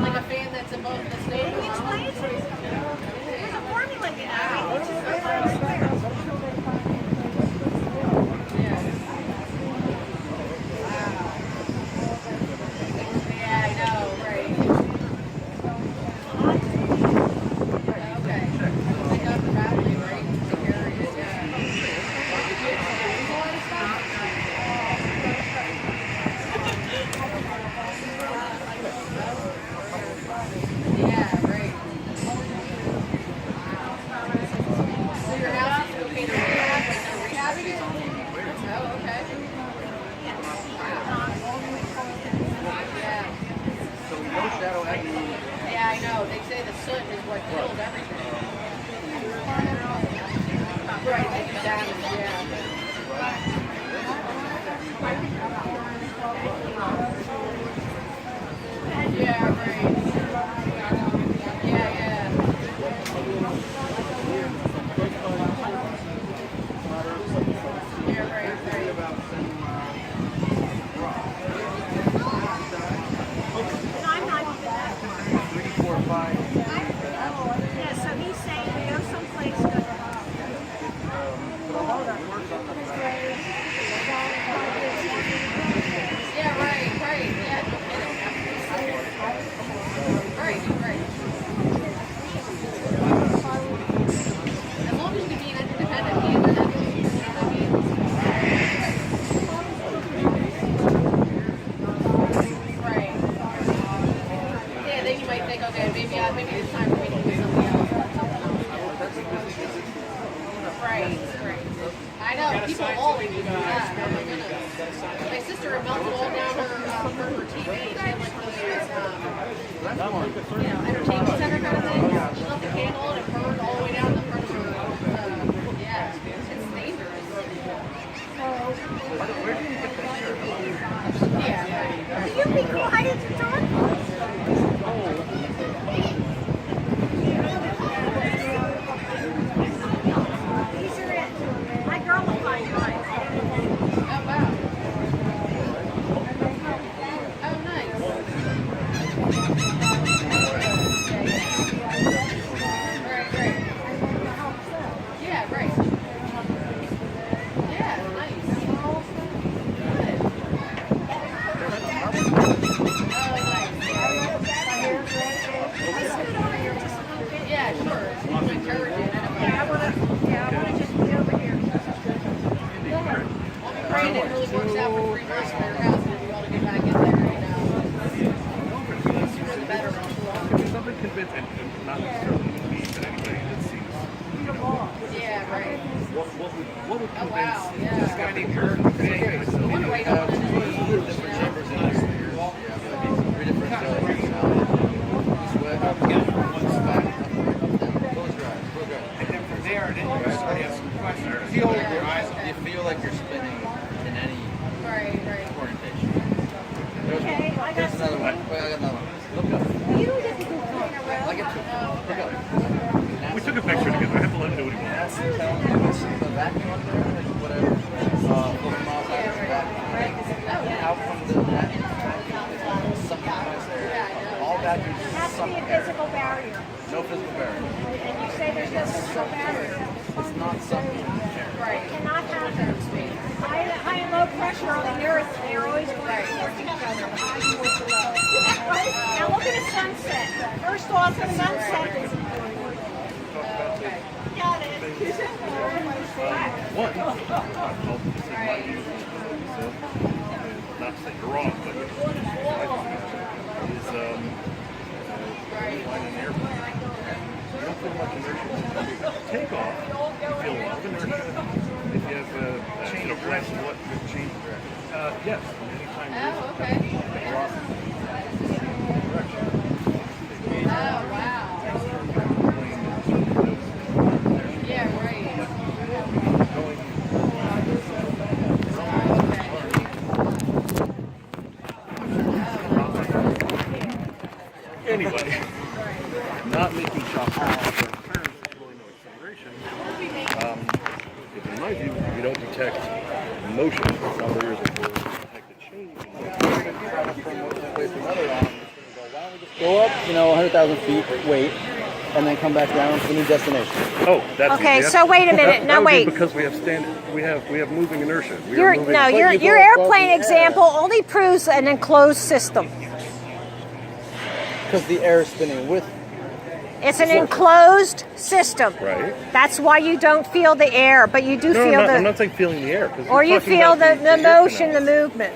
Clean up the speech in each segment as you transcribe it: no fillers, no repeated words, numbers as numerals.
Like a fan that's above the stage. There's a formula in Yeah, I know, right. Okay. Pick up the battery, right? Take care of it, yeah, right. So your house is okay to rehab, but no rehabbing it? Oh, okay. Yeah. So no shadow acting. Yeah, I know. They say the soot is what kills everything. Right, they do damage, yeah. Yeah, right. Yeah, yeah. Yeah, right, right. I'm not even that far. 3, 4, 5. Yeah, so he's saying go someplace good. Yeah, right, right. Yeah, no kidding. Right, right. As long as you can be an independent handler, that's what you know what I mean? Right. Yeah, then you might think, okay, maybe it's time for me to do something else. Right, right. I know, people always do that. Oh my goodness. My sister had melted all down her TV. She had like one of those, entertainment center kind of thing. She left the candle and it burned all the way down the front of her. Yeah, it's dangerous. Where did you get that shirt? Yeah. Will you be quiet to talk? These are it. My girl will find mine. Oh, wow. Oh, nice. Right, right. Yeah, right. Yeah, nice. Good. Oh, nice. Yeah, sure. It's encouraging. I want to just be over here. I'll be praying it really works out for 3 months for your house and you'll be able to get back in there, you know. The sooner the better. Something convincing, and not necessarily me, but anybody that seems, Yeah, right. what would Oh, convince wow, yeah. this guy named Kurt? I wonder why you don't want to do it. Different chambers in this. Yeah, 3 different sweat. Close your eyes. Close your eyes. And then from there, then you start asking questions. You hold your eyes Do you feel like you're spinning in any Right, right. orientation? Okay, I got There's another one. Wait, I got another one. Look up. You don't get to do 3 in a row. I get 2. Look up. We took a picture together. I have to let him do what he wants. Tell me this is the vacuum up there, like whatever. Look miles out of the vacuum. Out from the vacuum, something nice there. All vacuums There has to be suck a air. physical barrier. No physical barrier. And you say there's no physical barrier. It's not sucking air. Right. Cannot happen. High and low pressure on the earth, they are always going towards each other. Now look at a sunset. First off, the sunset is got it. One, not to say you're wrong, but is flying an airplane. You don't feel much inertia. Take off, you feel a lot of inertia. If you have change of direction, what could change direction? Yes, anytime Oh, okay. Oh, wow. Yeah, right. Anyway, not making shots for parents with really no acceleration. If in my view, you don't detect motion, numbers, or detect a change in motion. From one place to another, I'm just going to go, why don't we just Go up, 100,000 feet, wait, and then come back down to the new destination. Oh, that's Okay, easy. so wait a minute. That No, would be wait. because we have moving inertia. We are Your moving- no, But your you your go above airplane the air. example only proves an enclosed system. Because the air is spinning with. It's an enclosed system. Right. That's why you don't feel the air, but you do No, feel I'm the, not saying feeling the air. 'Cause or we're you talking feel about the air motion, the canals. movement.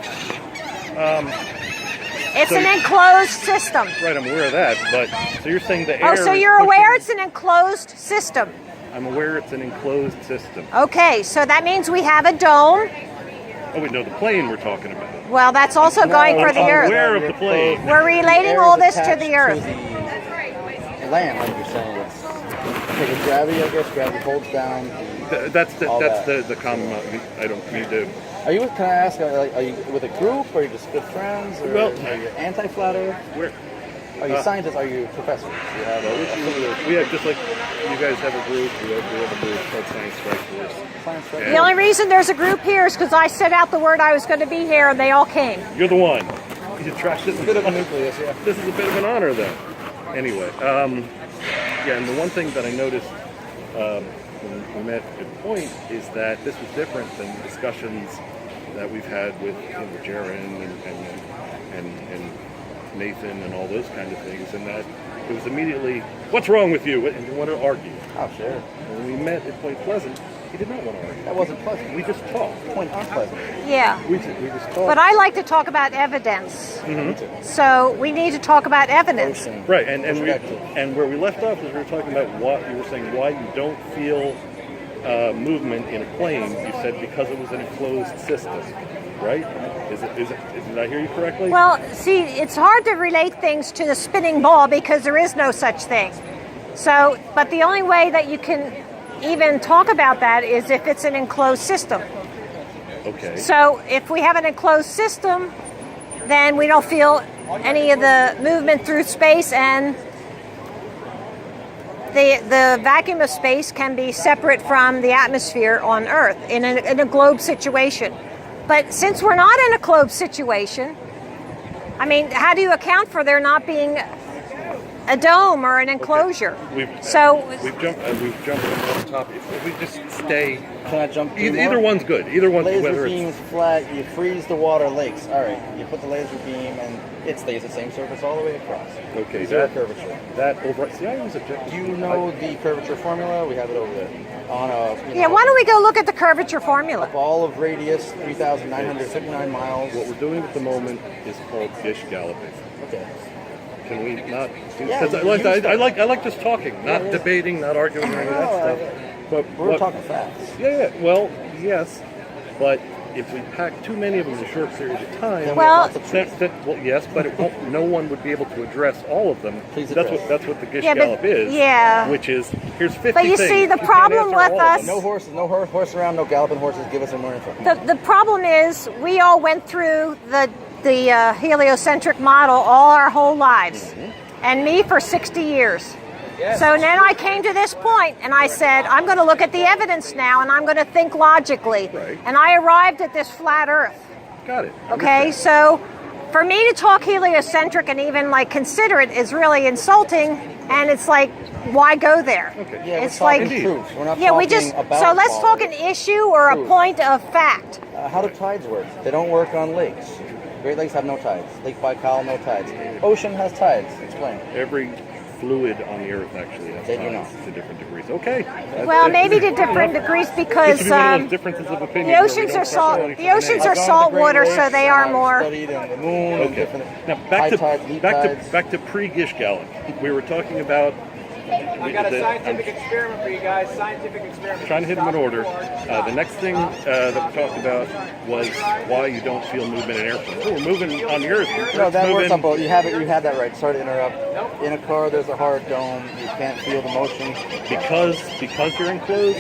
It's so an you- enclosed system. Right, I'm aware of that. But so you're saying the air. Oh, so is you're aware it's pushing- an enclosed system. I'm aware it's an enclosed system. Okay, so that means we have a dome. Oh, we know the plane we're talking about. Well, that's also going for the I'm Earth. aware of the plane. We're relating all this to the Earth. The land, like you're saying. It's because of gravity, I guess. Gravity holds down. That's All that. the common. I don't need to. Are you? Can I ask? Are you with a group? Or are you just good friends? Or Well- are you anti-flat Earth? Where Are you scientists? Are you professors? You have we have just like you guys have a group. We have a group called Science Strike Force. science The fiction? only reason there's a group here is because I set out the word I was going to be here, and they all came. You're the one. You trash this. A bit of a nucleus, yeah. This is a bit of an honor, then. Anyway, yeah, and the one thing that I noticed when we met at Point is that this was different than discussions that we've had with Jaron and Nathan and all those kind of things, and that it was immediately, what's wrong with you? And you want to argue. Oh, sure. When we met at Point Pleasant, he did not want to argue. That wasn't pleasant. We just talked. Point unpleasant. Yeah. We just talked. But I like to talk about evidence. So we need to talk about evidence. Ocean. Right, and Perspective. where we left off is we were talking about what you were saying, why you don't feel movement in a plane. You said because it was an enclosed system, right? Did I hear you correctly? Well, see, it's hard to relate things to the spinning ball because there is no such thing. So, but the only way that you can even talk about that is if it's an enclosed system. Okay. So if we have an enclosed system, then we don't feel any of the movement through space, and the vacuum of space can be separate from the atmosphere on Earth in a globe situation. But since we're not in a globe situation, I mean, how do you account for there not being a dome or an enclosure? We've jumped on top. If we just stay, Can I jump two either more? one's good. Either one's Laser whether beams flat, you freeze the water lakes. All right, you put the laser beam and it stays the same surface all the way across. Okay, Zero that- curvature. that over. See, I use objective. Do you know the curvature formula? We have it over there. On a Yeah, why don't we go look at the curvature formula? ball of radius 3,959 miles. What we're doing at the moment is called gish galloping. Okay. Can we not? Yeah, Because we can use I like just talking, not debating, not arguing, or any of that stuff. But We're talking facts. Yeah. Well, yes, but if we pack too many of them in a short period of time, Well- well, yes, but it won't, no one would be able to address all of them. Please That's address. what the gish Yeah, but- gallop is. yeah. Which is here's 50 But you things. see, the can't problem answer with all of us- them. No horses, no horse around, no galloping horses. Give us more info. The problem is we all went through the heliocentric model all our whole lives, and me for 60 years. So then I came to this point and I said, I'm going to look at the evidence now and I'm going to think logically. Right. And I arrived at this flat Earth. Got it. Okay, Understand. so for me to talk heliocentric and even like consider it is really insulting, and it's like, why go there? Okay. Yeah, It's we're talking like- truth. We're not Yeah, we talking just about so let's talk quality. an issue or a Truth. point of fact. How do tides work? They don't work on lakes. Great Lakes have no tides. Lake Baikal, no tides. Ocean has tides. Explain. Every fluid on the Earth actually has They do tides not. to different degrees. Okay. Well, maybe to different degrees It because should be one of those differences of opinion. the where we oceans don't are salt. necessarily The oceans are I've gone to salt Great water, Lakes, so they and are I've more. studied the moon and Okay. different Now high tides, deep tides. back to pre-Gish Gallop. We were talking about. I got a scientific experiment for you guys. Scientific experiment. Trying to hit them in order. The next thing that we talked about was why you don't feel movement in airplanes. Oh, we're moving on the Earth. No, that Moving- works on both. You have it. You had that right. Sorry to interrupt. In a car, there's a hard dome. You can't feel the motion. because you're enclosed.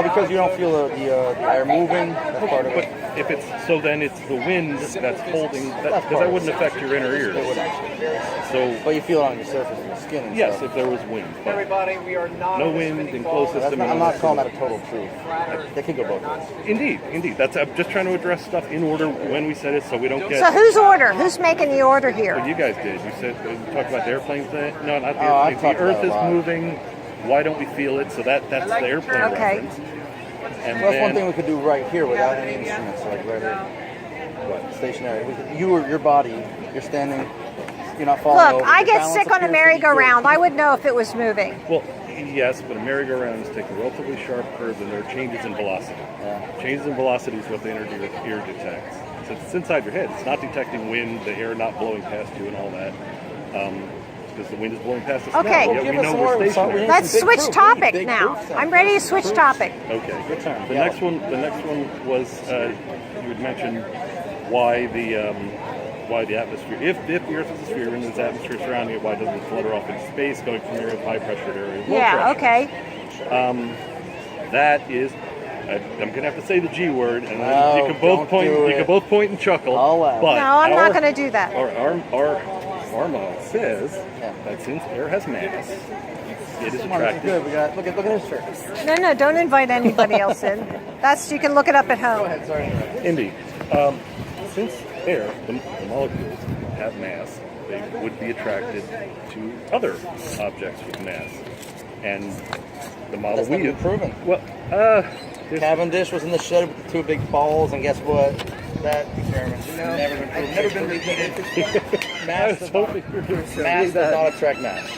Because you don't feel the air moving. That's part of But it. if it's so, then it's the wind that's holding that, That's because part that of wouldn't affect your inner It would ears. actually. So But you feel it on your surface of your skin. And yes, stuff. if there was wind. But everybody, we are not no in a wind, spinning enclosed ball. system. I'm not calling that a total truth. They could go both ways. Indeed. That's I'm just trying to address stuff in order when we said it, so we don't get. So whose order? Who's making the order Well, here? you guys did. You said you talked about the airplane thing. No, not the I've airplane. talked The Earth about it is a lot. moving. Why don't we feel it? So that's the airplane Okay. reference. And Well, that's then, one thing we could do right here without any instruments, like right here. What? Stationary. Your body, you're standing, you're not falling Look, over. I Your get balance sick on a appears to be good. merry-go-round. I would know if it was moving. Well, yes, but a merry-go-round is taking relatively sharp curves, and there are changes in velocity. Yeah. Changes in velocity is what the inner ear detects. So it's inside your head. It's not detecting wind, the air not blowing past you, and all that. Because the wind is blowing past us Okay. now. Well, Yet give we us know some we're more. stationary. Let's Big switch proof. topic Big now. proof then. I'm ready to switch topic. Okay. Good time. The Yeah. next one was you had mentioned why the atmosphere, if the Earth is a sphere and there's atmosphere surrounding it, why doesn't it flutter off into space, going from area of high pressure to area of low Yeah, pressure? okay. That is, I'm gonna have to say the G word, and then No, you can both don't point. do You it. can both point and chuckle. I'll laugh. But No, I'm not our- going to do that. Our model says that since air has mass, it is Come on, this is attracted. good. We got look at his shirt. No, don't invite anybody else in. You can look it up at Go home. ahead. Sorry. Indeed. Since air, the molecules have mass, they would be attracted to other objects with mass. And the model That's we never use. been proven. Well, there's- Cavendish was in the shed with the two big balls, and guess what? That experiment never been proven. Never been repeated. I Mass was does not, hoping you were going to say mass that. does not attract mass.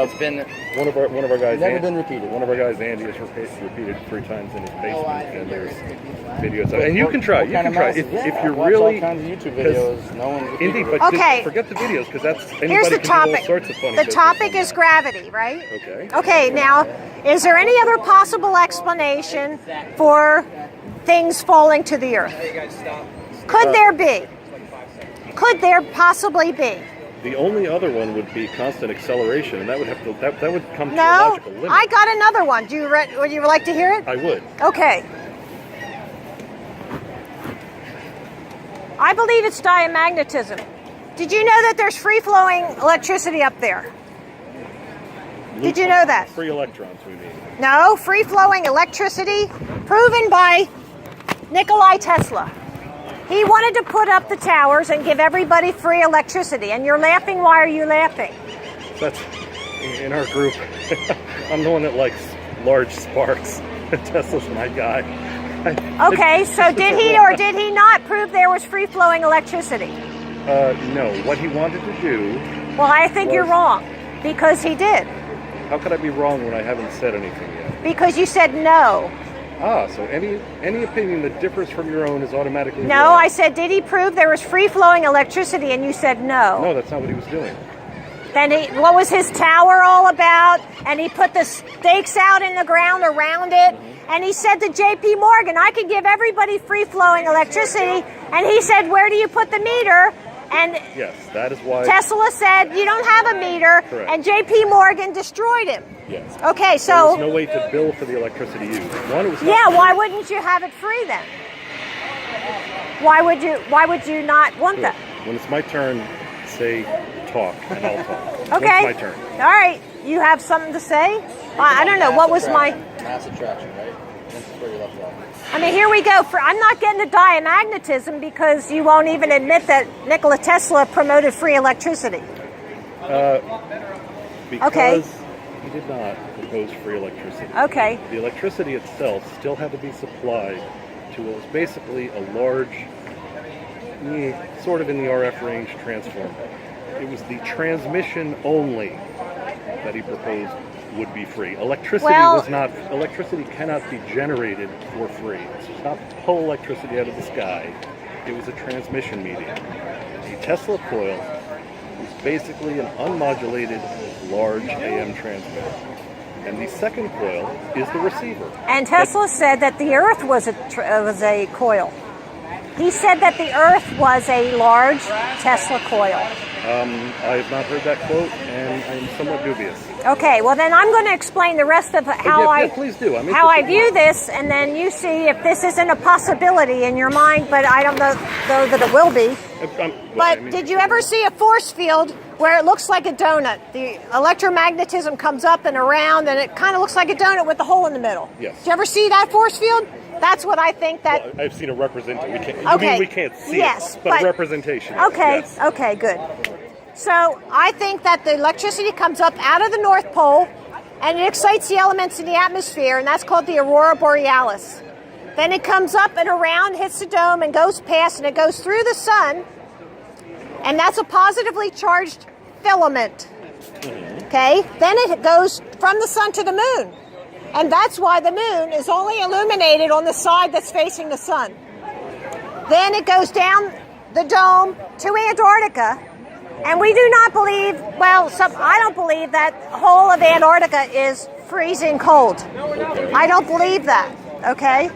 It's been One of our guys. Never been repeated. One of our guys, Andy, has repeated 3 times in his basement, and there's videos. And you can try. What You kind can of try mass if, is that? if I've you're watched really. all kinds of YouTube 'cause- videos. No one. Indeed, but Okay. forget the videos because that's anybody Here's the can do all topic. sorts of funny The business topic on is that. gravity, right? Okay. Okay, now, is there any other possible explanation for things falling to the earth? Could there be? Could there possibly be? The only other one would be constant acceleration, and that would have to that would come to a No, logical limit. I got another one. Would you like to hear it? I would. Okay. I believe it's diamagnetism. Did you know that there's free-flowing electricity up there? Did you know that? Free electrons, we mean. No, free-flowing electricity proven by Nikolai Tesla. He wanted to put up the towers and give everybody free electricity. And you're laughing. Why are you laughing? That's in our group. I'm the one that likes large sparks. Tesla's my guy. Okay, so did he or did he not prove there was free-flowing electricity? No. What he wanted to do. Well, I think you're wrong, because he did. How could I be wrong when I haven't said anything yet? Because you said no. So any opinion that differs from your own is automatically No, wrong. I said, did he prove there was free-flowing electricity? And you said no. No, that's not what he was doing. Then what was his tower all about? And he put the stakes out in the ground around it. And he said to J.P. Morgan, I could give everybody free-flowing electricity. And he said, where do you put the meter? And Yes, that is why. Tesla said, you don't have a meter. Correct. And J.P. Morgan destroyed him. Yes. Okay, There so... was no way to bill for the electricity used. One, it was not Yeah, free. why wouldn't you have it free then? Why would you not want that? When it's my turn, say talk, and I'll talk. Okay. When it's my turn. All right. You have something to say? I don't know. What was my... mass attraction, right? This is where you left off. I mean, here we go. I'm not getting to diamagnetism because you won't even admit that Nikola Tesla promoted free electricity. Because he did not propose free electricity. Okay. The electricity itself still had to be supplied to what was basically a large, sort of in the RF range transformer. It was the transmission only that he proposed would be free. Electricity electricity cannot be generated for free. It's not pull electricity out of the sky. It was a transmission medium. A Tesla coil is basically an unmodulated large AM transmitter. And the second coil is the receiver. And Tesla said that the Earth was a coil. He said that the Earth was a large Tesla coil. I have not heard that quote, and I'm somewhat dubious. Okay, well then I'm going to explain the rest of how Please do. I'm how I interested. view this, and then you see if this isn't a possibility in your mind, but I don't know that it will be. But did you ever see a force field where it looks like a donut. The electromagnetism comes up and around, and it kind of looks like a donut with a hole in the middle. Yes. Did you ever see that force field? That's what I think that... Well, I've seen a representation. We can't, Okay. I mean, we can't see Yes, it, but a but- representation. Okay, Yes. okay, good. So I think that the electricity comes up out of the North Pole and it excites the elements in the atmosphere, and that's called the aurora borealis. Then it comes up and around, hits the dome, and goes past, and it goes through the sun, and that's a positively charged filament. Okay? Then it goes from the sun to the moon, and that's why the moon is only illuminated on the side that's facing the sun. Then it goes down the dome to Antarctica, and we do not believe, well, I don't believe that whole of Antarctica is freezing cold. I don't believe that, okay?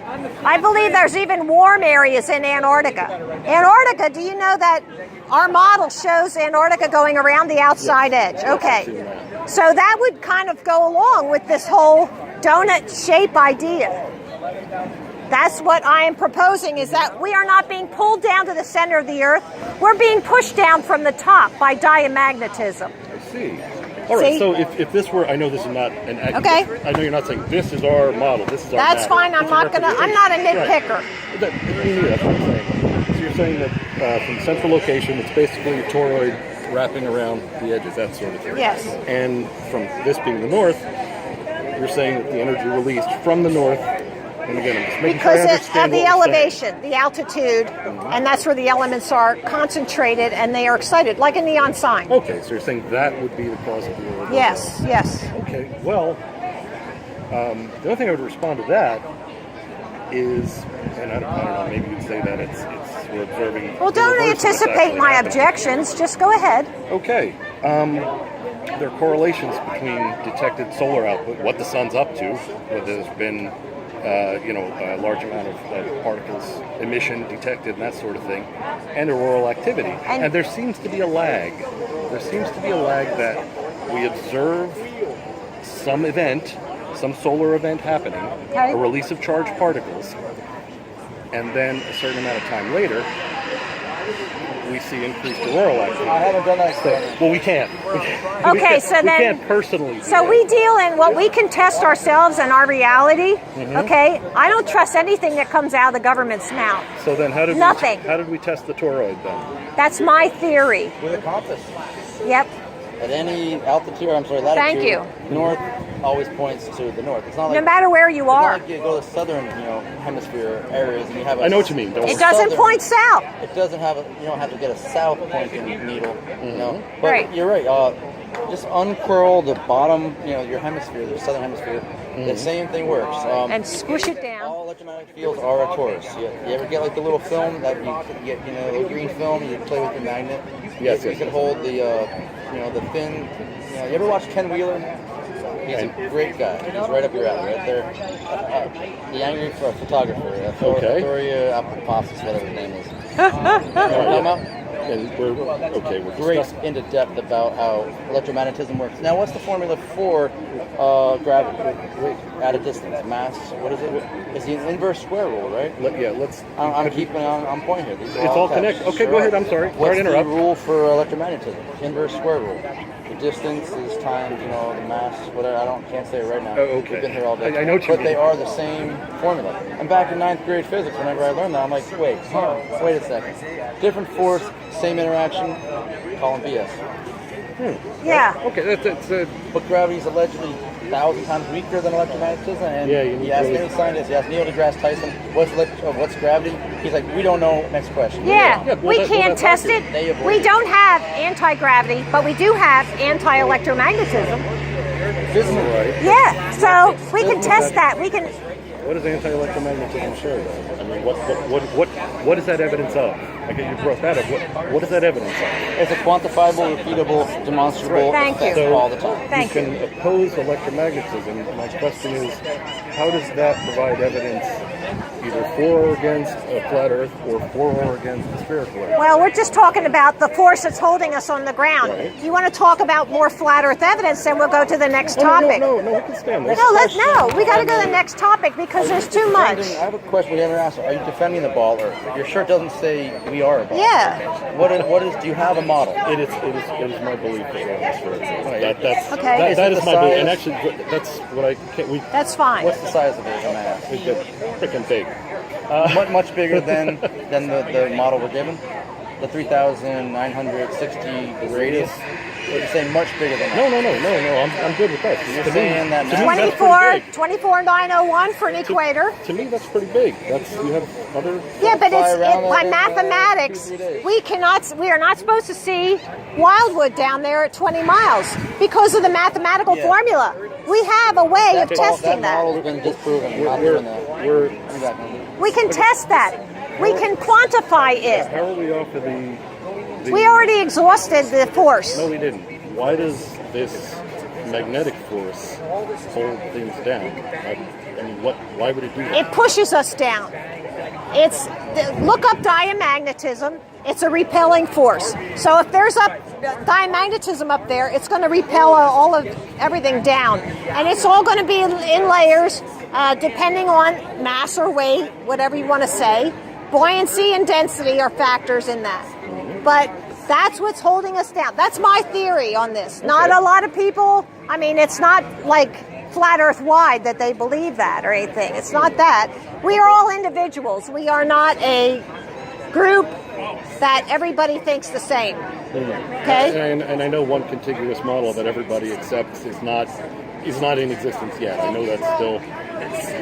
I believe there's even warm areas in Antarctica. Antarctica, do you know that our model shows Antarctica going around the outside edge? Okay. So that would kind of go along with this whole donut shape idea. That's what I am proposing, is that we are not being pulled down to the center of the Earth. We're being pushed down from the top by diamagnetism. I see. All right, See? so if this were, I know this is not an accurate, Okay. I know you're not saying this is our model, this is our That's matter. fine. I'm It's not a nitpicker. Right. That, me neither, that's what I'm saying. So you're saying that from central location, it's basically a toroid wrapping around the edges, that sort of thing. Yes. And from this being the north, you're saying that the energy released from the north, and again, I'm just making sure I Because understand of the what we're saying. elevation, the altitude, and that's where the elements are concentrated and they are excited, like a neon sign. Okay, so you're saying that would be the cause of the aurora? Yes, yes. Okay, well, the only thing I would respond to that is, and I don't know, maybe you'd say that it's we're observing. Well, the don't reverse of what's anticipate actually my happening. objections. Just go ahead. Okay, there are correlations between detected solar output, what the sun's up to, whether there's been, a large amount of particles emission detected and that sort of thing, and auroral activity. And there seems to be a lag. There seems to be a lag that we observe some event, some solar event happening, Okay. a release of charged particles, and then a certain amount of time later, we see increased auroral activity. I haven't done that stuff. Well, we can't. Okay, so we then- can't personally. do So that. we deal in what we can test ourselves and our reality. Okay, I don't trust anything that comes out of the government's mouth. So then, how did Nothing. how did we test the toroid then? That's my theory. With a compass. Yep. At any latitude, latitude. Thank you. North always points to the north. It's not like No matter where you it's not are, like you go to southern, hemisphere areas and you have. I know what you mean. Don't it worry. doesn't point south. It doesn't have. You don't have to get a south pointing needle. But Right. you're right. Just uncurl the bottom. Your hemisphere, the southern hemisphere. The same thing works. And squish it down. All electromagnetic fields are a torus. You ever get like the little film that you get, little green film, you play with your magnet? Yes, You yes, can yes. hold the, the thin, you ever watch Ken Wheeler? He's a great guy. He's right up your alley, right there. The angry photographer, Okay. Victoria Apopopsis, whatever his name is. You know what I'm talking about? And we're Great discussing. into depth about how electromagnetism works. Now, what's the formula for gravity at a distance? Mass, what is it? It's the inverse square rule, right? Let's. I'm keeping on point here. These are It's all tests. connected. Okay, go ahead. I'm sorry. What's Sorry to interrupt. the rule for electromagnetism? Inverse square rule. The distance is times, the mass, whatever. Can't say it right now. Oh, okay. We've been here all day. I know what you But mean. they are the same formula. And back in 9th grade physics, whenever I learned that, I'm like, wait a second. Different force, same interaction, call them BS. Yeah. Okay, that's But gravity is allegedly 1,000 times weaker than electromagnetism. And Yeah, you need you ask really- any scientist, you ask Neil deGrasse Tyson, what's gravity? He's like, we don't know. Next question. Yeah, Yeah, well, we that- can't that's test accurate. it. They avoid We it. don't have anti-gravity, but we do have anti-electromagnetism. Physical, right? Yeah, so we can test that. We can. what does anti-electromagnetism show then? I mean, what is that evidence of? I get you brought that up. What is that evidence of? It's a quantifiable, repeatable, demonstrable Thank you. effect all the time. Thank you you. can oppose electromagnetism. My question is, how does that provide evidence, either for or against a flat Earth or for or against the spherical Earth. Well, we're just talking about the force that's holding us on the ground. Right. If you want to talk about more flat Earth evidence, then we'll go to the next Oh, topic. no, we can stay on this. No, we got to go to the next topic because there's too much. I have a question we haven't asked. Are you defending the ball Earth? Your shirt doesn't say we are a ball. Yeah. What is? Do you have a model? It is my belief that we're on the spherical Earth. That's Okay. that is Is it my the belief, size? and actually that's what I can't. That's fine. What's the size of it? I'm asking. We've got freaking big. Much bigger than the model we're given. The 3,960 radius. You're saying much bigger than that. No. I'm good with that. You're To me- saying that to me, now? that's pretty big. 24,901 for an equator. To me, that's pretty big. That's you have other. Yeah, but fly it's around by there, mathematics. 2-3 days. We are not supposed to see Wildwood down there at 20 miles because of the mathematical Yeah. formula. We have a way of testing that that. model's been disproven. I'm not doing that. We're We can test that. We can quantify it. how are we off of the We already exhausted the force. No, we didn't. Why does this magnetic force hold things down? I mean, why would it do that? It pushes us down. Look up diamagnetism. It's a repelling force. So if there's diamagnetism up there, it's going to repel everything down, and it's all going to be in layers, depending on mass or weight, whatever you want to say. Buoyancy and density are factors in that, but that's what's holding us down. That's my theory on this. Not a lot of people. I mean, it's not like flat Earth wide that they believe that or anything. It's not that. We are all individuals. We are not a group that everybody thinks the same. Okay? And I know one contiguous model that everybody accepts is not in existence yet. I know that's still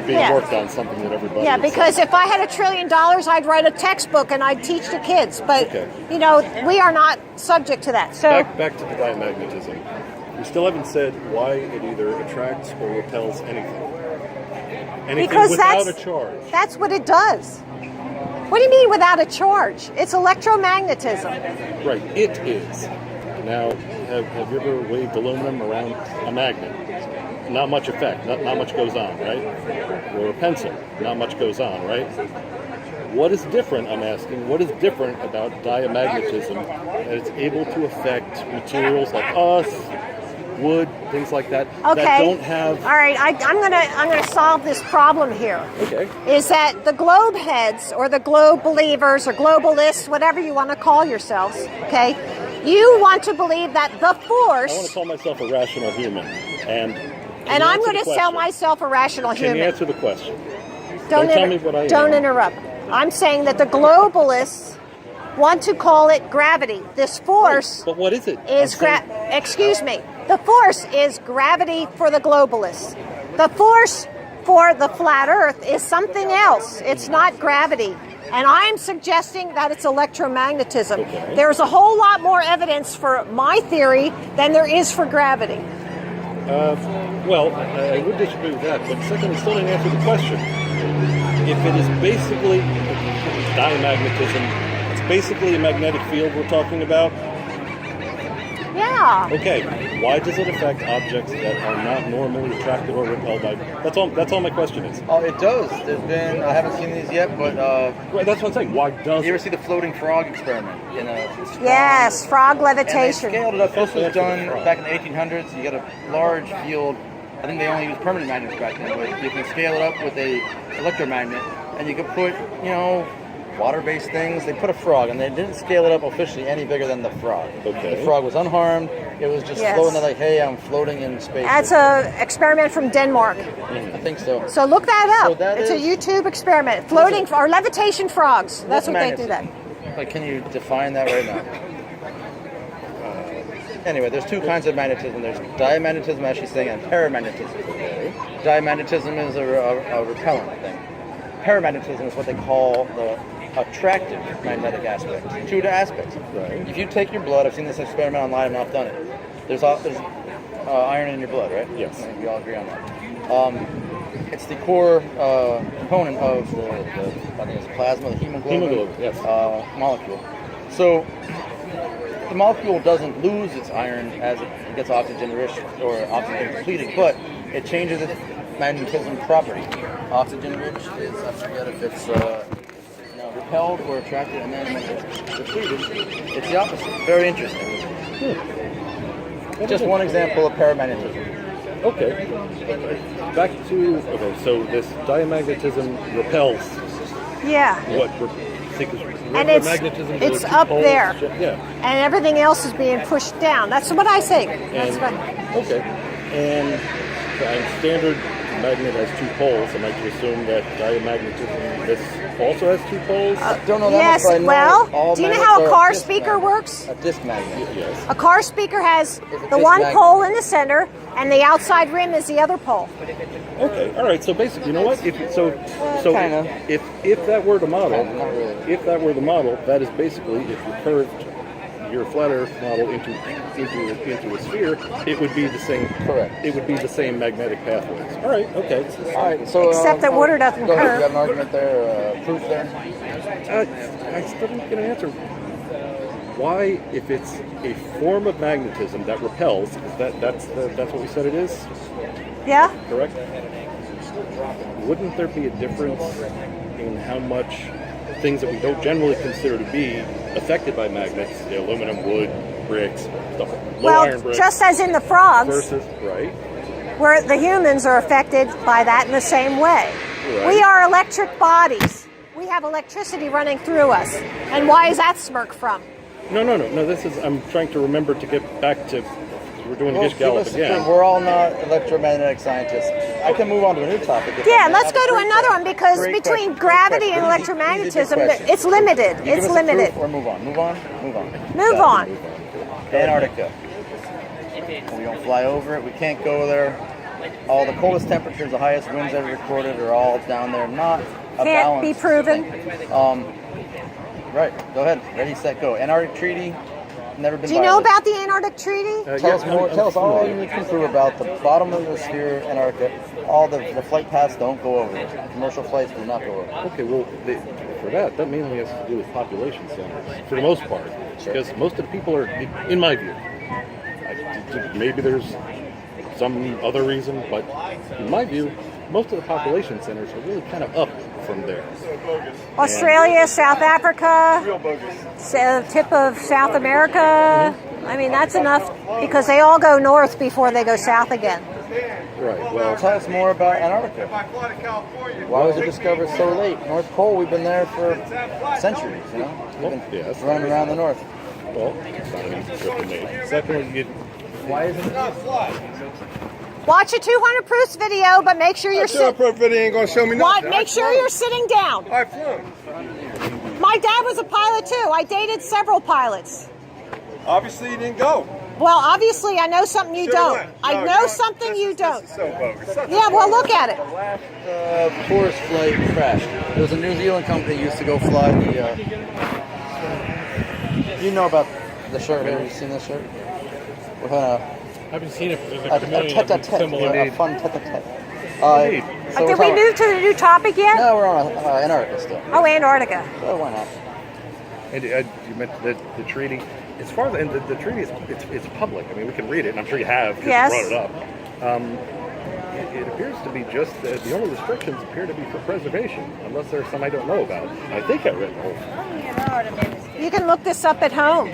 being worked on, something that everybody Yeah, accepts. because if I had $1 trillion, I'd write a textbook and I'd teach the kids. But, Okay. we are not subject to that. So Back to the diamagnetism. We still haven't said why it either attracts or repels anything. Anything because without a charge. that's what it does. What do you mean without a charge? It's electromagnetism. Right, it is. Now, have you ever waved aluminum around a magnet? Not much effect, not much goes on, right? Or a pencil, not much goes on, right? What is different, I'm asking, what is different about diamagnetism that it's able to affect materials like us, wood, things like that, Okay. that don't have... All right, I'm gonna solve this problem here. Okay. Is that the globe heads or the globe believers or globalists, whatever you want to call yourselves, okay? You want to believe that the force... I want to call myself a rational human, and I'm going to tell myself a rational Can human. you answer the question? Don't tell me what I Don't am. interrupt. I'm saying that the globalists want to call it gravity. This force But what is it? is excuse me. The force is gravity for the globalists. The force for the flat Earth is something else. It's not gravity. And I'm suggesting that it's electromagnetism. Okay. There's a whole lot more evidence for my theory than there is for gravity. Well, I would disagree with that, but second, it still didn't answer the question. If it is basically diamagnetism, it's basically a magnetic field we're talking about. Yeah. Okay, why does it affect objects that are not normally attracted or repelled by? That's all my question is. Oh, it does. There's been, I haven't seen these yet, but Right, that's what I'm saying. Why does you ever it? see the floating frog experiment? Yes, frog And they levitation. scaled it up. This was That's done the frog. back in the 1800s. You got a large field. I think they only used permanent magnets back then, but you can scale it up with a electromagnet, and you could put, water-based things. They put a frog, and they didn't scale it up officially any bigger than the frog. Okay. The frog was unharmed. It was just Yes. floating there like, hey, I'm floating in space. That's an experiment from Denmark. I think so. So look that up. So that it's a is- YouTube experiment. Floating or levitation frogs. That's what they do that. Like, can you define that right now? Anyway, there's two kinds of magnetism. There's diamagnetism, as she's saying, and paramagnetism. Diamagnetism is a repellent thing. Paramagnetism is what they call the attractive magnetic aspect. Two aspects. Right. If you take your blood, I've seen this experiment online, I've not done it. There's iron in your blood, right? Yes. We all agree on that. It's the core component of the I think it's plasma, the hemoglobin, Hemoglobin, yes. molecule. So the molecule doesn't lose its iron as it gets oxygen rich or oxygen depleted, but it changes its magnetism property. Oxygen rich is, I forget if it's repelled or attracted, and then when it's depleted, it's the opposite. Very interesting. Just one example of paramagnetism. Okay. Back to so this diamagnetism repels. Yeah. What? And it's up there. Yeah. And everything else is being pushed down. That's what I think. That's what. Okay. And standard magnet has 2 poles. Am I to assume that diamagnetism this also has 2 poles? Don't know that Yes, much, but I know all do you know magnets how a are car disc speaker magnets. works? A disc magnet. Yes. A car speaker has the disc one magnet. pole in the center, and the outside rim is the other pole. Okay. All right. So basically, you know what? If Kinda. if that were the model, Not really. if that were the model, that is basically if you curved your flat Earth model into a sphere, it would be the same. Correct. It would be the same magnetic pathways. All right. Okay. All right. So Except that water doesn't go ahead. curve. You have an argument there, proof there. I still didn't get an answer. Why, if it's a form of magnetism that repels, that's what we said it is, Yeah? correct? Wouldn't there be a difference in how much things that we don't generally consider to be affected by magnets, the aluminum, wood, bricks, stuff, low iron Well, bricks, just as in the frogs, versus right? where the humans are affected by that in the same way. Right. We are electric bodies. We have electricity running through us. And why is that smirk from? No. This is. I'm trying to remember to get back to. We're doing the Gish Gallop again. We're all not electromagnetic scientists. I can move on to a new topic. Yeah, let's go to another one because Great between question. gravity and Easy electromagnetism, question. it's limited. You give It's us a limited. proof or move on. Move on. Move on. Antarctica. We don't fly over it. We can't go there. All the coldest temperatures, the highest winds ever recorded, are all down there. Not a Can't be balance. proven. Right. Go ahead. Ready, set, go. Antarctic Treaty. Never been. Do you know violated. about the Antarctic Treaty? Tell us Yeah, more. I'm Tell us all familiar. you can prove about the bottom of the sphere, Antarctica. All the flight paths don't go over it. Commercial flights do not go over it. Okay, well, for that mainly has to do with population centers, for the most part. Sure. Because most of the people are, in my view, maybe there's some other reason, but in my view, most of the population centers are really kind of up from there. Australia, South Africa, tip of South America. I mean, that's enough because they all go north before they go south again. Right, well, Tell us more about Antarctica. Why was it discovered so late? North Pole, we've been there for centuries, you know? We've been yes. running around the north. well, it's not an easy trip to make. Secondly, Why isn't it? Watch a 200 proofs video, but make sure you're sitting. Pro video ain't gonna show me nothing. Make sure you're sitting down. I flew. My dad was a pilot too. I dated several pilots. Obviously, you didn't go. Well, obviously, I know something you don't. I know something you don't. This is so bogus. Yeah, well, look at it. The last tourist flight crashed. There was a New Zealand company that used to go fly the. You know about the shirt here? Have you seen this shirt? We're gonna. I haven't seen it, but there's A a chameleon tete-a-tete, symbol in a it. fun tete-a-tete. So Did we move to the new topic yet? No, we're on Antarctica still. Oh, Antarctica. So why not? and you mentioned the treaty. As far as the treaty is, it's public. I mean, we can read it, and I'm sure you have because Yes. you brought it up. It appears to be just the only restrictions appear to be for preservation, unless there's some I don't know about. I think I read the whole thing. You can look this up at home.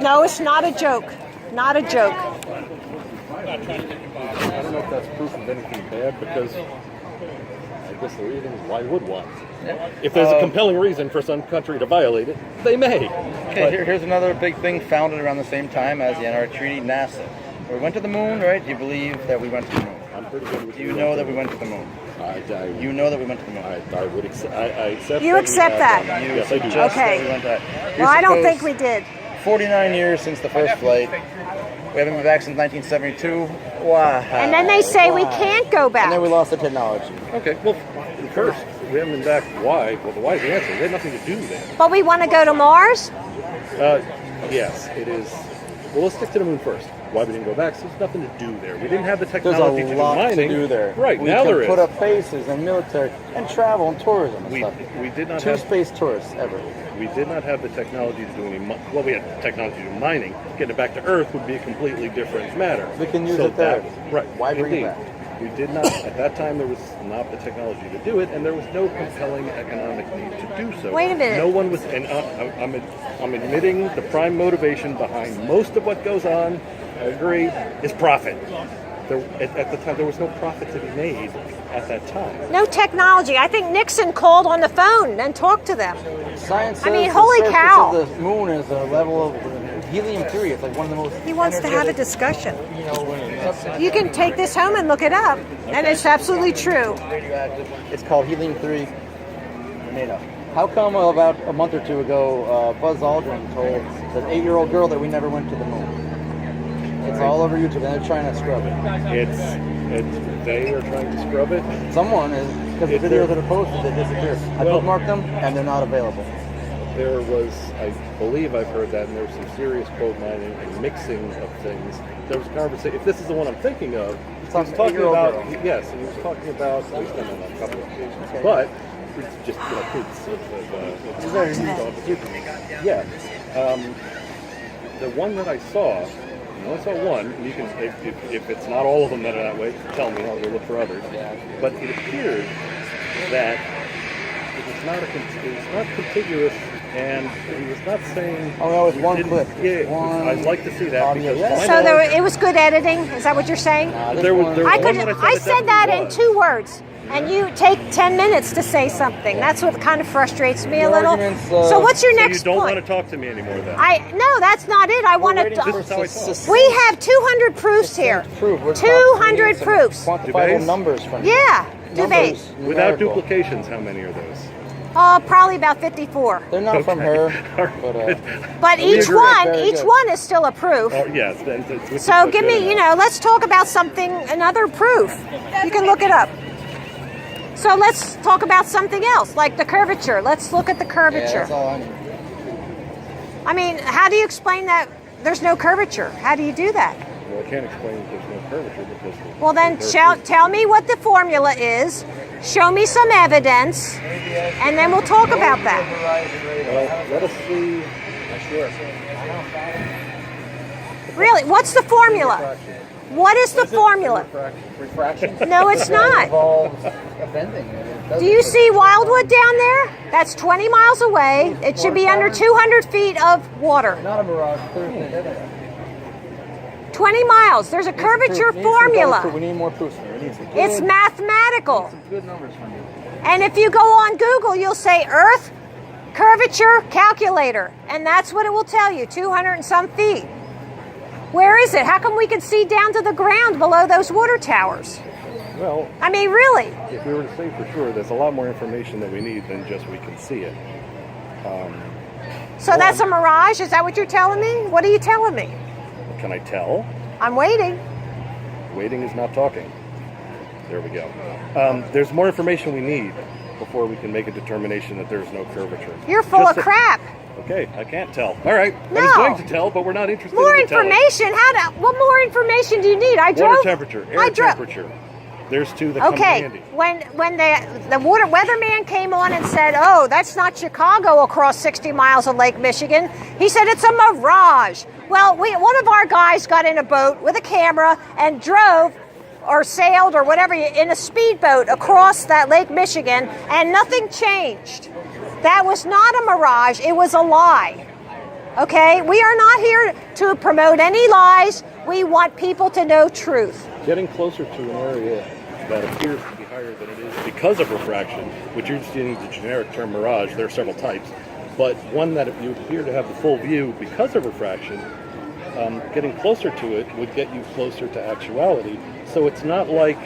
No, it's not a joke. Not a joke. I don't know if that's proof of anything bad because I guess the reason is why would one? If there's a compelling reason for some country to violate it, they may. Okay, here's another big thing founded around the same time as the Antarctic Treaty, NASA. We went to the moon, right? Do you believe that we went to the moon? I'm pretty good with Do you know that we went to the moon? You know that we went to the moon. I would accept. I accept. You that we accept have that? done Yes, I do. Just Okay. that we went to that. Well, I don't think You're we did. 49 years since the first flight. We haven't been back since 1972. Wow. And then they say we can't go And then we back. lost the technology. Okay. Well, first we haven't been back. Why? Well, the why is the answer. They had nothing to do there. But we want to go to Mars? Yes, it is. Well, let's stick to the moon first. Why we didn't go back? So there's nothing to do there. We didn't have the There's technology a to do lot mining. to do there. Right we now can there is. put up bases and military and travel and tourism and we stuff. did not Two have. space tourists ever. We did not have the technology to do any. Well, we had technology to do mining. Getting it back to Earth would be a completely different matter. We can use So it there. Right. Why bring it indeed. back? We did not, at that time, there was not the technology to do it, and there was no compelling economic need to do so. Wait a minute. No one was, and I'm admitting the prime motivation behind most of what goes on, I agree, is profit. At the time, there was no profit to be made at that time. No technology. I think Nixon called on the phone and talked to them. Science says I mean, the holy surface cow. of the moon is a level of helium-3. It's like one of the most. He wants to have a discussion. You know, when it's You can take this home and look it up, and it's absolutely true. radioactive. It's called helium-3. Tomato. How come about a month or two ago, Buzz Aldrin told an 8-year-old girl that we never went to the moon? It's all over YouTube, and they're trying to scrub it. They are trying to scrub it. Someone is, because the videos that are posted, they disappear. I bookmarked them, and they're not available. There was, I believe I've heard that, and there was some serious quote mining and mixing of things. There was a conversation, if this is the one I'm thinking of, he was talking about, yes, he was talking about, he's done it on a couple of occasions, but it's just, yeah. The one that I saw, I only saw one, and you can, if it's not all of them that are that way, tell me, I'll go look for others. But it appeared that it was not contiguous, and he was not saying. Oh no, it's one clip. Yeah, I'd like to see that. Audio, Because yeah. So it was good editing. Is that what you're saying? there was I said that in 2 words, and you take 10 minutes to say something. That's what kind of frustrates me a little. So what's your next you don't point? want to talk to me anymore then? No, that's not it. I want to. This is how I talk. We have 200 proofs here. 200 proofs. Quantifiable numbers from you. Yeah, debate. Without duplications, how many are those? Probably about 54. They're not from her, But We each agree. one, Very each good. one is still a proof. Oh, yes. So give me, let's talk about something, another proof. You can look it up. So let's talk about something else, like the curvature. Let's look at the Yeah, curvature. that's all I need. I mean, how do you explain that there's no curvature? How do you do that? Well, I can't explain that there's no curvature because. Well, then tell me what the formula is. Show me some evidence, and then we'll talk about that. Well, let us see. Really, what's the formula? What is the formula? Refraction? No, it's not. Involves a bending. It doesn't Do you see Wildwood down there? That's 20 miles away. It should be under 200 feet of water. Not a mirage. Clear. 20 miles. There's a curvature formula. We need more proofs. We need some good, It's mathematical. some good numbers from you. And if you go on Google, you'll say Earth curvature calculator. And that's what it will tell you, 200 and some feet. Where is it? How come we can see down to the ground below those water towers? Well, I mean, really? if we were to say for sure, there's a lot more information that we need than just we can see it. So that's a mirage? Is that what you're telling me? What are you telling me? Can I tell? I'm waiting. Waiting is not talking. There we go. There's more information we need before we can make a determination that there's no curvature. You're full Just of crap. Okay, I can't tell. All right, I No. was going to tell, but we're not interested More in the telling. information? What more information do you need? I drove. Water temperature, air temperature. There's two that come in Okay, handy. when the weatherman came on and said, "Oh, that's not Chicago across 60 miles of Lake Michigan," he said it's a mirage. Well, one of our guys got in a boat with a camera and drove or sailed or whatever in a speedboat across that Lake Michigan, and nothing changed. That was not a mirage, it was a lie. Okay? We are not here to promote any lies. We want people to know truth. Getting closer to an area that appears to be higher than it is because of refraction, which you're just using the generic term mirage, there are several types, but one that you appear to have the full view because of refraction, getting closer to it would get you closer to actuality. So it's not like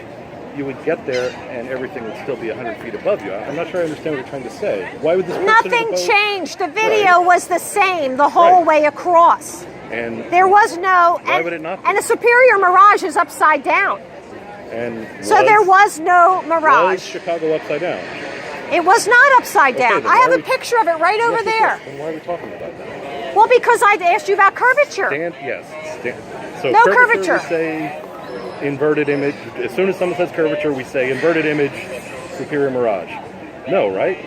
you would get there and everything would still be 100 feet above you. I'm not sure I understand what you're trying to say. Why would this person in the Nothing boat- changed. The video was the same the whole Right. way across. And There was no. Why would it not be? And a superior mirage is upside down. So there was no Was mirage. Chicago upside down? It was not upside Okay, down. then I why have are a we- picture of it right over Yes, yes, there. yes. Then why are we talking about that? Well, because I asked you about curvature. So No curvature. curvature. We say inverted image. As soon as someone says curvature, we say inverted image, superior mirage. No, right?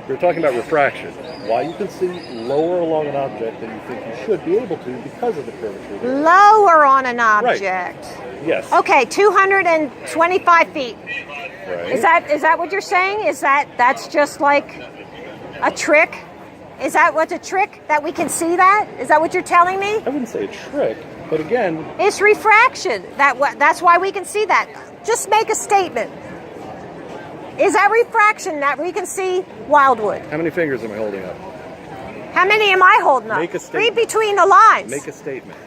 We're talking about refraction. Why you can see lower along an object than you think you should be able to because of the curvature. Lower on an object. Yes. Okay, 225 feet. Right. Is that what you're saying? That's just like a trick? Is that what's a trick, that we can see that? Is that what you're telling me? I wouldn't say a trick, but again, It's refraction. That's why we can see that. Just make a statement. Is that refraction that we can see Wildwood? how many fingers am I holding up? How many am I holding up? Make a statement. Read between the lines. Make a statement.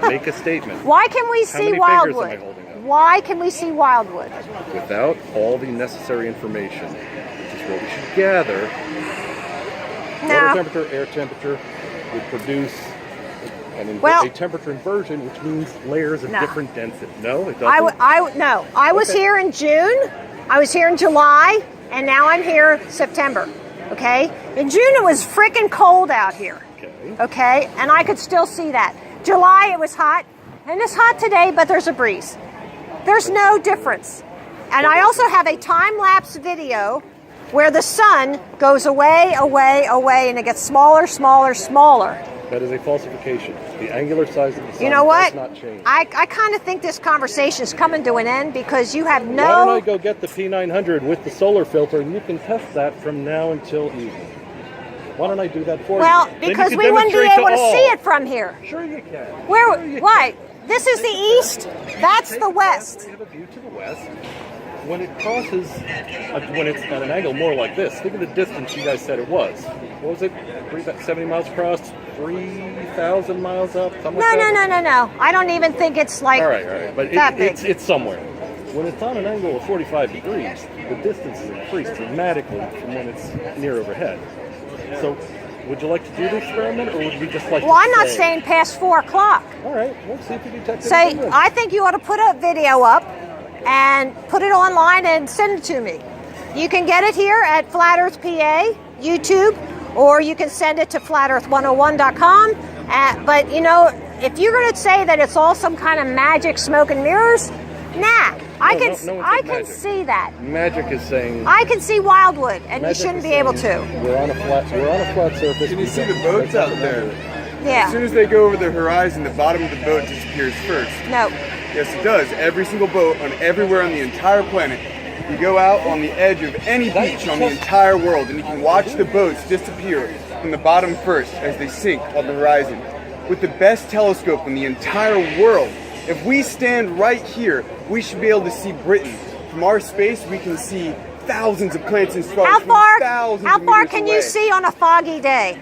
Make a statement. Why can we How see many fingers Wildwood? am I holding up? Why can we see Wildwood? Without all the necessary information, which is what we should gather, water No. temperature, air temperature would produce Well- a temperature inversion, which means layers of No. different density. No, it doesn't. No. I was Okay. here in June. I was here in July, and now I'm here September. Okay. In June it was freaking cold out here. Okay. Okay, and I could still see that. July it was hot, and it's hot today, but there's a breeze. There's no difference. And I also have a time-lapse video where the sun goes away, away, away, and it gets smaller, smaller, smaller. That is a falsification. The angular size of the sun You know what? does not change. I kind of think this conversation is coming to an end because you have Why don't I no... go get the P900 with the solar filter, and you can test that from now until evening. Why don't I do that for Well, you? Then you because can we wouldn't be demonstrate able to all. see it from here. Sure you can. Where? Sure you Why? can. This is the east. That's Take the a west. We have a view to the west. When it crosses, when it's at an angle more like this, think of the distance you guys said it was. What was it? 70 miles across, 3,000 miles up, something like that? No. I don't even think it's like All right. But that big. it's somewhere. When it's on an angle of 45 degrees, the distance is increased dramatically from when it's near overhead. So, would you like to do the experiment, or would we just like Well, to I'm not say- staying past 4 o'clock. All right, let's see if you detect Say, anything then. I think you ought to put a video up and put it online and send it to me. You can get it here at Flat Earth PA, YouTube, or you can send it to flatearth101.com. But, you know, if you're going to say that it's all some kind of magic smoke and mirrors, nah. I No, can no one I said can magic. see that. Magic is saying. I can see Wildwood, and you Magic shouldn't is be able to. saying We're on a flat surface. Can you see the boats out there? As Yeah. soon as they go over the horizon, the bottom of the boat disappears first. No. Yes, it does. Every single boat on everywhere on the entire planet. You go out on the edge of any beach on the entire world, and you can watch the boats disappear from the bottom first as they sink on the horizon. With the best telescope in the entire world, if we stand right here, we should be able to see Britain. From our space, we can see thousands of planets and stars. How from far? thousands How of far meters can away. you see on a foggy day?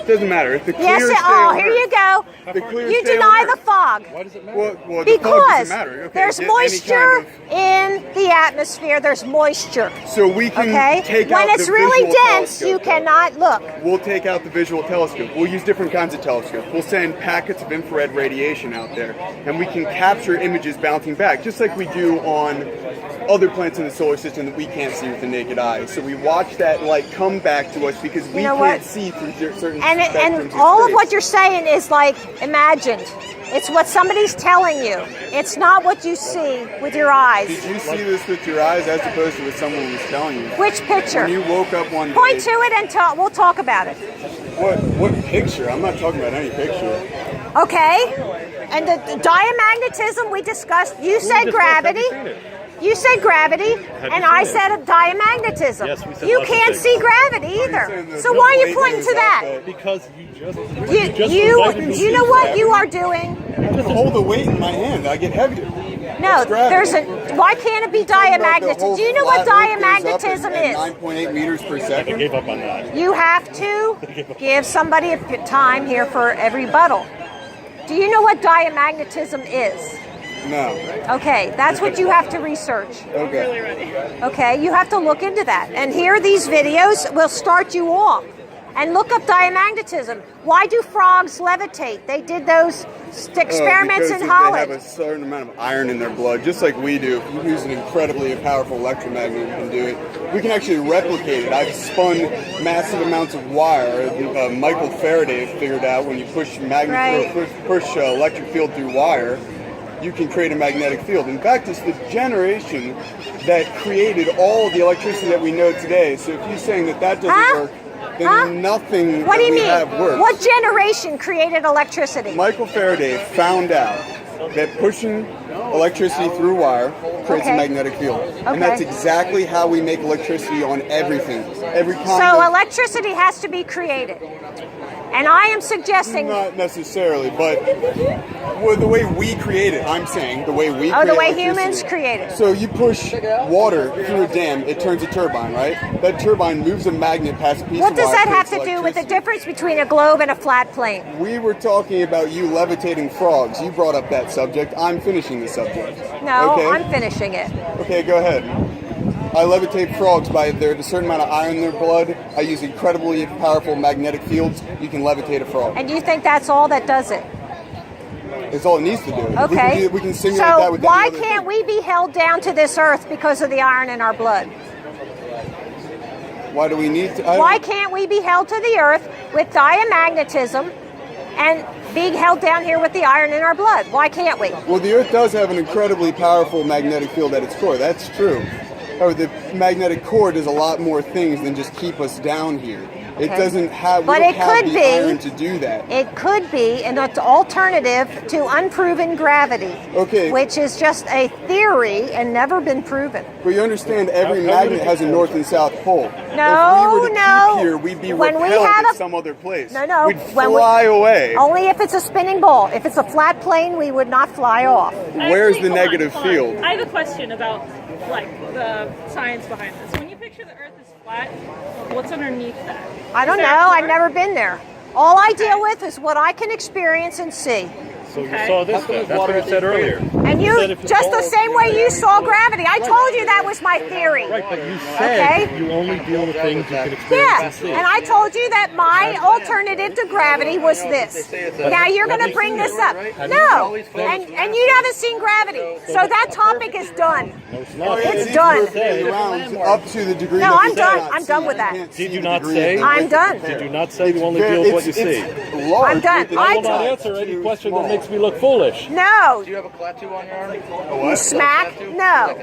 Doesn't matter. If the Yes. clearest day Oh, on here Earth- you go. The clearest You day on deny the Earth. fog. Why does it matter? Well, the fog Because doesn't matter. Okay, there's get any moisture kind in the atmosphere. There's moisture. So we can Okay? take When out it's the really visual dense, you telescope. cannot look. We'll take out the visual telescope. We'll use different kinds of telescopes. We'll send packets of infrared radiation out there, and we can capture images bouncing back, just like we do on other planets in the solar system that we can't see with the naked eye. So we watch that light come back to us because we know can't what? see through certain And spectrums all of space. what you're saying is like imagined. It's what somebody's telling you. It's not what you see with your eyes. Did you see this with your eyes as opposed to what someone was telling you? Which picture? When you woke up one day. Point to it and we'll talk about it. What picture? I'm not talking about any picture. Okay? And the diamagnetism we discussed, you said discussed, gravity. have you seen it? You said gravity, and you I seen it? said diamagnetism. Yes, we said you lots of can't things. see gravity saying either. there's So no why are you way pointing to there's that? that. Because you just You invited me you to know do what that. you are doing? I just hold the weight in my hand. I get heavier. No, gravity. there's a. Why can't it be diamagnetism? Do you know what diamagnetism is? 9.8 meters per I second. gave up on that. You have to give somebody a time here for every rebuttal. Do you know what diamagnetism is? No. Okay, that's what you have to research. Okay. Okay, you have to look into that. And here, these videos will start you off. And look up diamagnetism. Why do frogs levitate? They did those experiments Because in they Holland. have a certain amount of iron in their blood, just like we do. If you use an incredibly powerful electromagnet, we can do it. We can actually replicate it. I've spun massive amounts of wire. Michael Faraday figured out when you push electric field through wire, you can create a magnetic field. In fact, it's the generation that created all the electricity that we know today. So if you're saying that doesn't work, then nothing What do that you we mean? have works. What generation created electricity? Michael Faraday found out that pushing Electricity through wire creates Okay. a magnetic field. Okay. And that's exactly how we make electricity on everything. Every kind So of... electricity has to be created. And I am suggesting... Not necessarily, but the way we create it, I'm saying, the way we create the way electricity. humans create it. So you push water through a dam, it turns a turbine, right? That turbine moves a magnet past a piece What of does wire, that have creates to do with the electricity. difference between a globe and a flat plane? We were talking about you levitating frogs. You brought up that subject. I'm finishing the subject. No, Okay? I'm finishing it. Okay, go ahead. I levitate frogs by there's a certain amount of iron in their blood. I use incredibly powerful magnetic fields. You can levitate a frog. And you think that's all that does it? It's all it needs to do. Okay. We can simulate so that with why any other can't thing. we be held down to this earth because of the iron in our blood? Why do we need to? Why can't we be held to the earth with diamagnetism and being held down here with the iron in our blood? Why can't we? Well, the Earth does have an incredibly powerful magnetic field at its core. That's true. However, the magnetic core does a lot more things than just keep us down here. It Okay. doesn't have. But we don't it have could the be- iron to do that. It could be an alternative to unproven gravity, Okay. which is just a theory and never been proven. But you understand, every magnet has a north and south pole. No, if we were to no. keep here, we'd be When we repelled have at a- some other place. No. We'd When we- fly away. Only if it's a spinning ball. If it's a flat plane, we would not fly off. Where's Actually, the hold on, negative hold on. field? I have a question about the science behind this. When you picture the Earth as flat, what's underneath that? I don't Is know. there a I've core? never been there. All I deal with is what I can experience and see. So you Okay. saw this then. That's what you said earlier. And you, just the same way you saw gravity. I told you that was my theory. Right, but you said Okay. you only deal with things you can experience Yeah, and see. and I told you that my alternative to gravity was this. Now you're going to bring this up. No, and you haven't seen gravity. So that topic is done. No, it's not. It's done. Around up to the degree No, that I'm you done. cannot I'm see. done with You that. can't see Did you the not degree say? of the I'm width done. of the Did you hair. not say you only deal with what you see? It's large, I'm done. but I I will not told- answer any too question small. that makes me look foolish. No, Do you have a tattoo on your arm? you smack. No.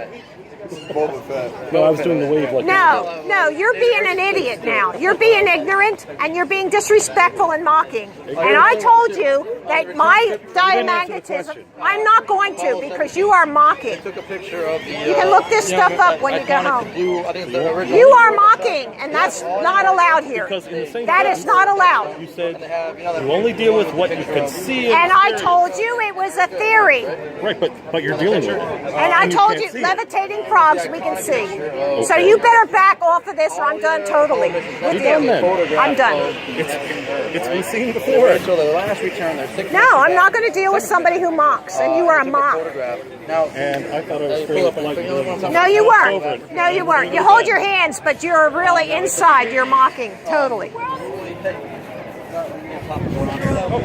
Boba Fett. No, I was doing the wave like No, you're being an idiot now. You're being ignorant and you're being disrespectful and mocking. And I told you that my diamagnetism, I'm not going to because you are mocking. Took a picture of the. You can look this stuff up when you go iconic home. blue, I think it's the original. You are mocking, and that's not allowed here. Because in the same That is not allowed. You said you only deal with what you can see. And I told you it was a theory. Right, but you're dealing with it. And I told you can't see it. levitating frogs we can see. So you better back off of this or I'm done totally with You're done you. then. I'm done. It's been seen before. So the last return, there's 6 No, I'm not going to deal with somebody who mocks, and you are a mock. Now, And I thought I was fairly polite. No, you weren't. No, you weren't. You hold your hands, but you're really inside. You're mocking totally. you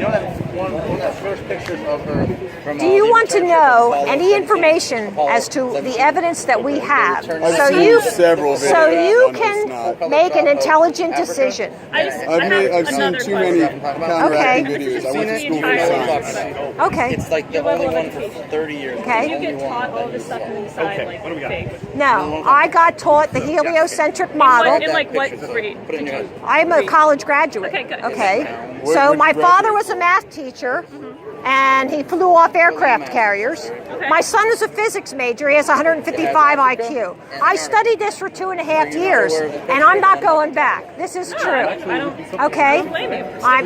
know that one of the first pictures of her from. Do you want to know any information as to the evidence that we have, I've so seen you several so videos you on this now. can make an intelligent decision? I I've seen another too many question. counteracting Okay. videos. I went to The school for entire science. Okay. It's like the only one for 30 years. Okay. You get taught all this stuff and then decide like fake. No, I got taught the heliocentric model. In like what grade? Put it in your head. I'm a college graduate. Okay, good. Okay. Which So my graduate? father was a math teacher, and he flew off aircraft carriers. My son is a physics major. He has 155 IQ. I studied this for 2.5 years, and I'm not going back. This is true. I don't Okay? blame you.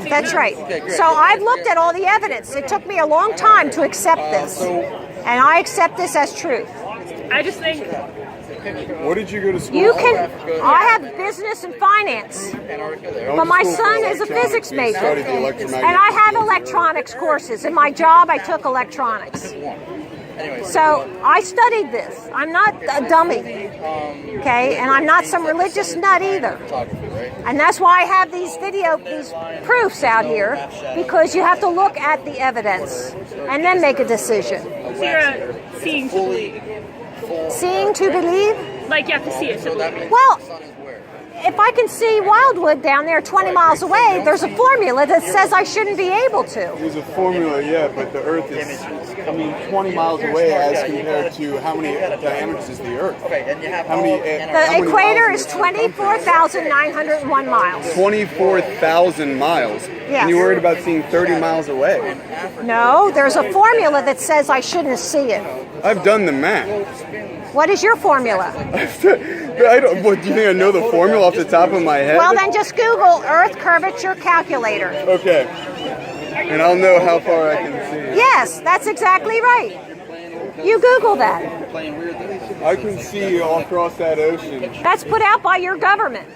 That's right. So I've looked at all the evidence. It took me a long time to accept this, and I accept this as truth. I just think What did you go to school You for? can. I have business and finance. But my son is a physics major. Studied the electromagnetic And I have field. electronics courses. In my job, I took electronics. So I studied this. I'm not a dummy. Okay? And I'm not some religious nut either. And that's why I have these proofs out here, because you have to look at the evidence and then make a decision. so you're seeing to believe. Seeing to believe? Like you have to see it to believe. Well, if I can see Wildwood down there 20 miles away, there's a formula that says I shouldn't be able to. There's a formula, yeah, but the Earth is, 20 miles away as compared to how many diameters is the Earth? How many? The equator is 24,901 miles. 24,000 miles. Yes. And you're worried about seeing 30 miles away. No, there's a formula that says I shouldn't see it. I've done the math. What is your formula? What, do you think I know the formula off the top of my head? Well, then just Google Earth Curvature Calculator. Okay. And I'll know how far I can see. Yes, that's exactly right. You Google that. I can see all across that ocean. That's put out by your government.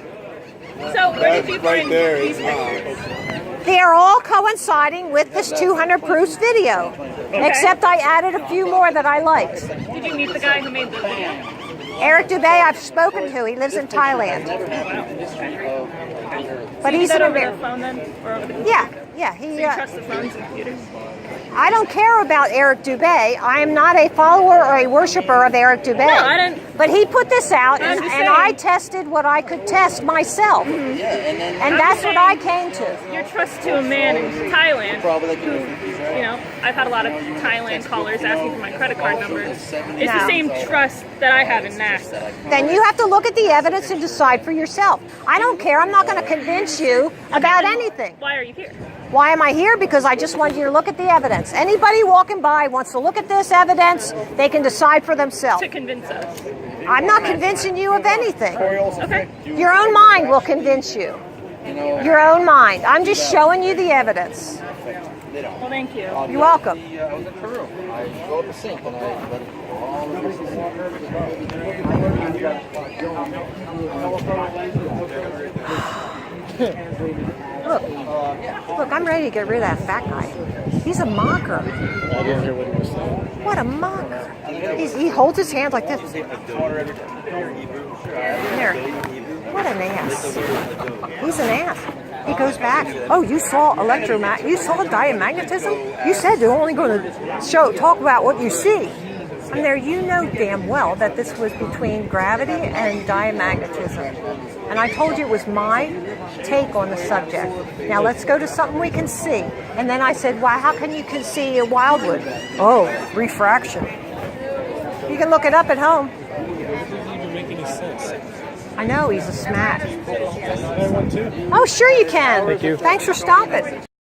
So where did you That's right find there. these It's pictures? They are all coinciding with this 200 proofs video, except I added a few more that I liked. Did you meet the guy who made the video? Eric Dubé, I've spoken to. He lives in Thailand. But he's Is that an over the American. phone then? Or over the Yeah. Do you trust the phones and computers? I don't care about Eric Dubé. I am not a follower or a worshiper of Eric Dubé. No, I didn't. But he put this out, I'm and just I saying. tested what I could test myself. And that's what I came to. Your trust to a man in Thailand, who, you know, I've had a lot of Thailand callers asking for my credit card number. It's the same trust that I have in NASA. Then you have to look at the evidence and decide for yourself. I don't care. I'm not going to convince you about anything. Why are you here? Why am I here? Because I just want you to look at the evidence. Anybody walking by wants to look at this evidence, they can decide for themselves. To convince us. I'm not convincing you of anything. Okay. Your own mind will convince you. Your own mind. I'm just showing you the evidence. Well, thank you. You're welcome. I was in Peru. I go up the sink and I let it all over Look, I'm ready to get rid of that fat guy. He's a mocker. I didn't hear what he was saying. What a mocker. He holds his hands like this. There. What an ass. He's an ass. He goes back. Oh, you saw you saw diamagnetism? You said they're only going to talk about what you see. And there, you know damn well that this was between gravity and diamagnetism. And I told you it was my take on the subject. Now let's go to something we can see. And then I said, well, how can you see a Wildwood? Oh, refraction. You can look it up at home. It doesn't even make any sense. I know, he's a smack. I want to. Oh, sure you can. Thanks for stopping.